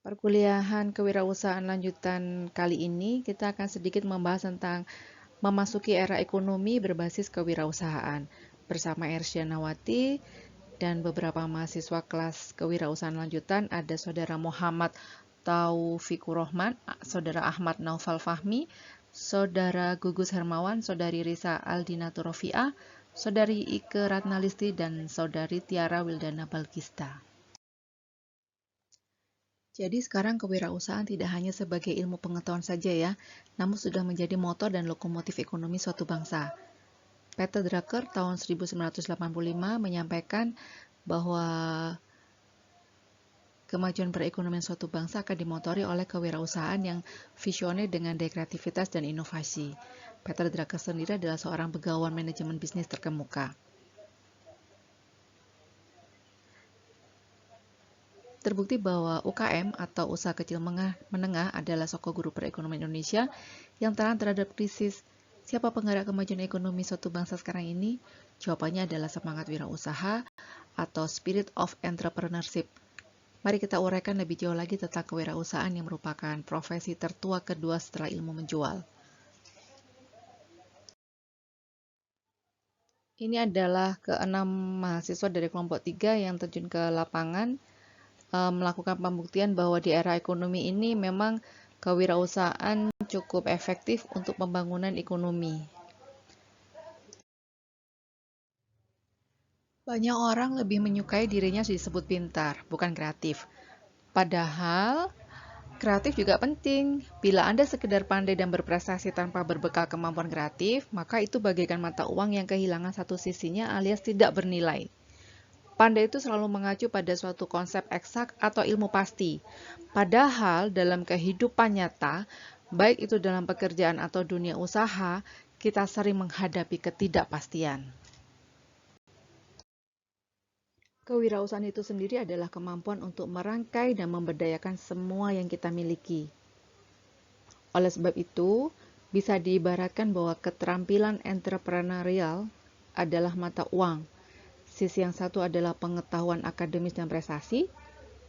Perkuliahan kewirausahaan lanjutan kali ini kita akan sedikit membahas tentang memasuki era ekonomi berbasis kewirausahaan bersama Ersyanawati dan beberapa mahasiswa kelas kewirausahaan lanjutan. Ada Saudara Muhammad Taufikur Rahman, Saudara Ahmad Naufal Fahmi, Saudara Gugus Hermawan, Saudari Risa Aldina Turofiah, Saudari Ike Ratnalisti, dan Saudari Tiara Wildana Balkista. Jadi sekarang kewirausahaan tidak hanya sebagai ilmu pengetahuan saja ya, namun sudah menjadi motor dan lokomotif ekonomi suatu bangsa. Peter Drucker tahun 1985 menyampaikan bahwa kemajuan perekonomian suatu bangsa akan dimotori oleh kewirausahaan yang visioner dengan kreativitas dan inovasi. Peter Drucker sendiri adalah seorang begawan manajemen bisnis terkemuka. Terbukti bahwa UKM atau usaha kecil menengah adalah sosok guru perekonomian Indonesia yang terang terhadap krisis. Siapa penggerak kemajuan ekonomi suatu bangsa sekarang ini? Jawabannya adalah semangat wirausaha atau spirit of entrepreneurship. Mari kita uraikan lebih jauh lagi tentang kewirausahaan yang merupakan profesi tertua kedua setelah ilmu menjual. Ini adalah keenam mahasiswa dari kelompok 3 yang terjun ke lapangan melakukan pembuktian bahwa di era ekonomi ini memang kewirausahaan cukup efektif untuk pembangunan ekonomi. Banyak orang lebih menyukai dirinya disebut pintar, bukan kreatif. Padahal kreatif juga penting. Bila Anda sekedar pandai dan berprestasi tanpa berbekal kemampuan kreatif, maka itu bagaikan mata uang yang kehilangan satu sisinya alias tidak bernilai. Pandai itu selalu mengacu pada suatu konsep eksak atau ilmu pasti. Padahal dalam kehidupan nyata, baik itu dalam pekerjaan atau dunia usaha, kita sering menghadapi ketidakpastian. Kewirausahaan itu sendiri adalah kemampuan untuk merangkai dan memberdayakan semua yang kita miliki. Oleh sebab itu, bisa diibaratkan bahwa keterampilan entrepreneurial adalah mata uang. Sisi yang satu adalah pengetahuan akademis dan prestasi.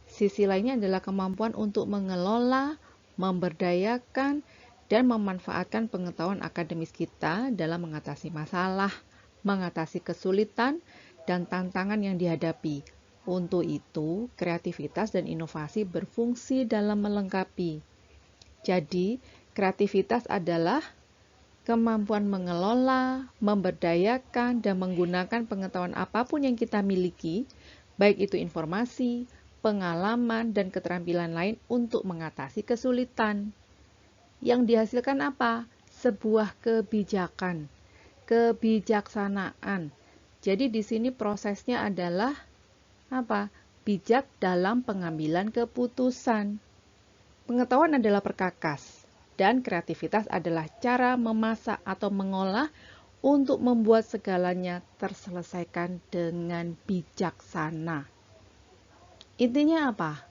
Sisi lainnya adalah kemampuan untuk mengelola, memberdayakan, dan memanfaatkan pengetahuan akademis kita dalam mengatasi masalah, mengatasi kesulitan, dan tantangan yang dihadapi. Untuk itu, kreativitas dan inovasi berfungsi dalam melengkapi. Jadi, kreativitas adalah kemampuan mengelola, memberdayakan, dan menggunakan pengetahuan apapun yang kita miliki, baik itu informasi, pengalaman, dan keterampilan lain untuk mengatasi kesulitan. Yang dihasilkan apa? Sebuah kebijakan, kebijaksanaan. Jadi di sini prosesnya adalah apa? Bijak dalam pengambilan keputusan. Pengetahuan adalah perkakas. Dan kreativitas adalah cara memasak atau mengolah untuk membuat segalanya terselesaikan dengan bijaksana. Intinya apa?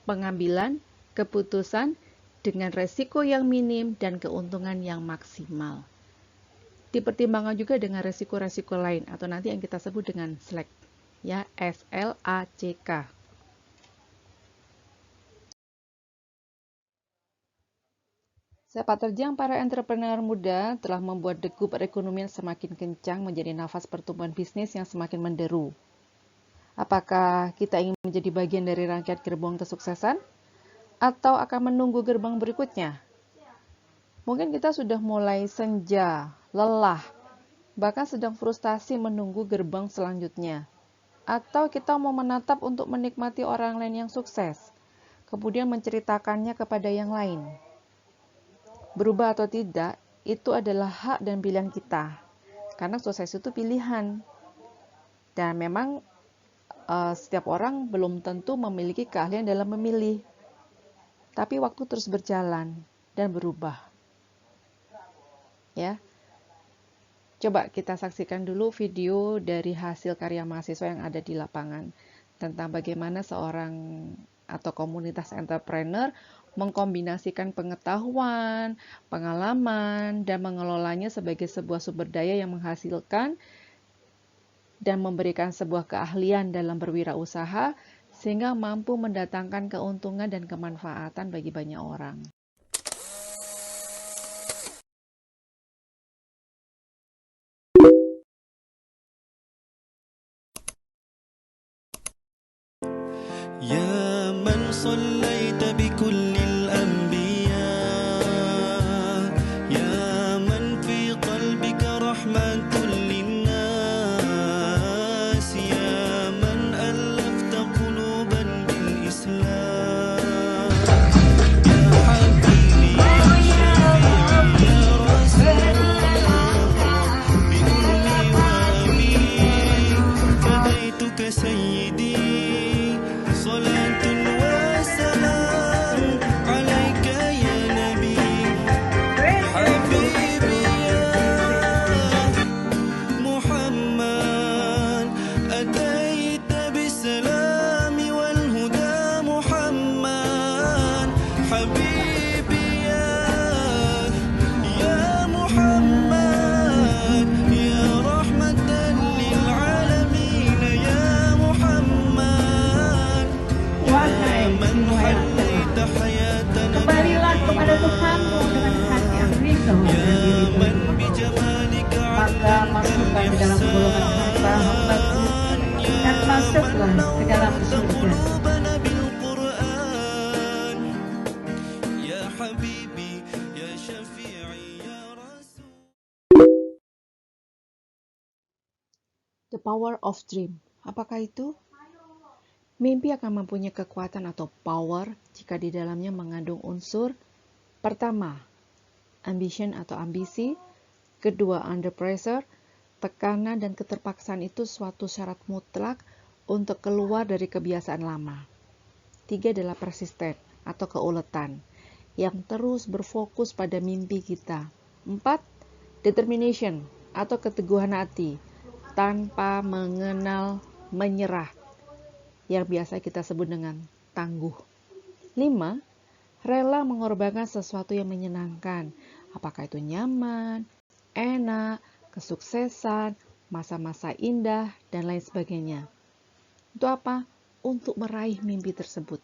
Pengambilan keputusan dengan resiko yang minim dan keuntungan yang maksimal. Dipertimbangkan juga dengan resiko-resiko lain atau nanti yang kita sebut dengan SLACK, ya, SLACK. Sepak terjang para entrepreneur muda telah membuat degup perekonomian semakin kencang menjadi nafas pertumbuhan bisnis yang semakin menderu. Apakah kita ingin menjadi bagian dari rangkaian gerbong kesuksesan? Atau akan menunggu gerbang berikutnya? Mungkin kita sudah mulai senja, lelah, bahkan sedang frustasi menunggu gerbang selanjutnya. Atau kita mau menatap untuk menikmati orang lain yang sukses, kemudian menceritakannya kepada yang lain. Berubah atau tidak, itu adalah hak dan pilihan kita. Karena sukses itu pilihan. Dan memang setiap orang belum tentu memiliki keahlian dalam memilih. Tapi waktu terus berjalan dan berubah. Ya. Coba kita saksikan dulu video dari hasil karya mahasiswa yang ada di lapangan tentang bagaimana seorang atau komunitas entrepreneur mengkombinasikan pengetahuan, pengalaman, dan mengelolanya sebagai sebuah sumber daya yang menghasilkan dan memberikan sebuah keahlian dalam berwirausaha sehingga mampu mendatangkan keuntungan dan kemanfaatan bagi banyak orang. يا من صليت بكل الأنبياء يا من في قلبك رحمة للناس يا من ألفت قلوبا بالإسلام يا حبيبي يا شفيعي يا رسول بأمي وأبي فديتك سيدي صلاة وسلام عليك يا نبي حبيبي يا محمد أتيت بالسلام والهدى محمد حبيبي يا محمد يا رحمة للعالمين يا محمد Wahai jiwa yang terang, kembalilah kepada Tuhanmu dengan hati yang rindu dan diri tunduk. Maka masuklah ke dalam golongan hamba-hambaku dan masuklah ke dalam surga. يا حبيبي يا شفيعي يا رسول. The power of dream. Apakah itu? Mimpi akan mempunyai kekuatan atau power jika di dalamnya mengandung unsur pertama, ambition atau ambisi, kedua, under pressure, tekanan dan keterpaksaan itu suatu syarat mutlak untuk keluar dari kebiasaan lama. Tiga adalah persisten atau keuletan yang terus berfokus pada mimpi kita. Empat, determination atau keteguhan hati tanpa mengenal menyerah, yang biasa kita sebut dengan tangguh. 5. Rela mengorbankan sesuatu yang menyenangkan, apakah itu nyaman, enak, kesuksesan, masa-masa indah, dan lain sebagainya. Itu apa? Untuk meraih mimpi tersebut.